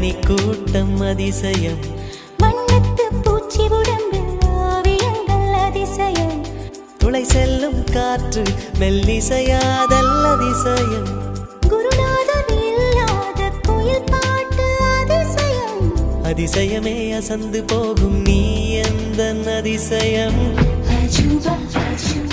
தேனி கூட்டம் அதிசயம் வண்ணத்து பூச்சி உடம்பில் ஓவியங்கள் அதிசயம் துளை செல்லும் காற்று மெல்லிசையாதல் அதிசயம் குருநாதன் இல்லாத குயில் பாட்டு அதிசயம் அதிசயமே அசந்து போகும் நீ எந்த அதிசயம் அஜூபா அஜூபா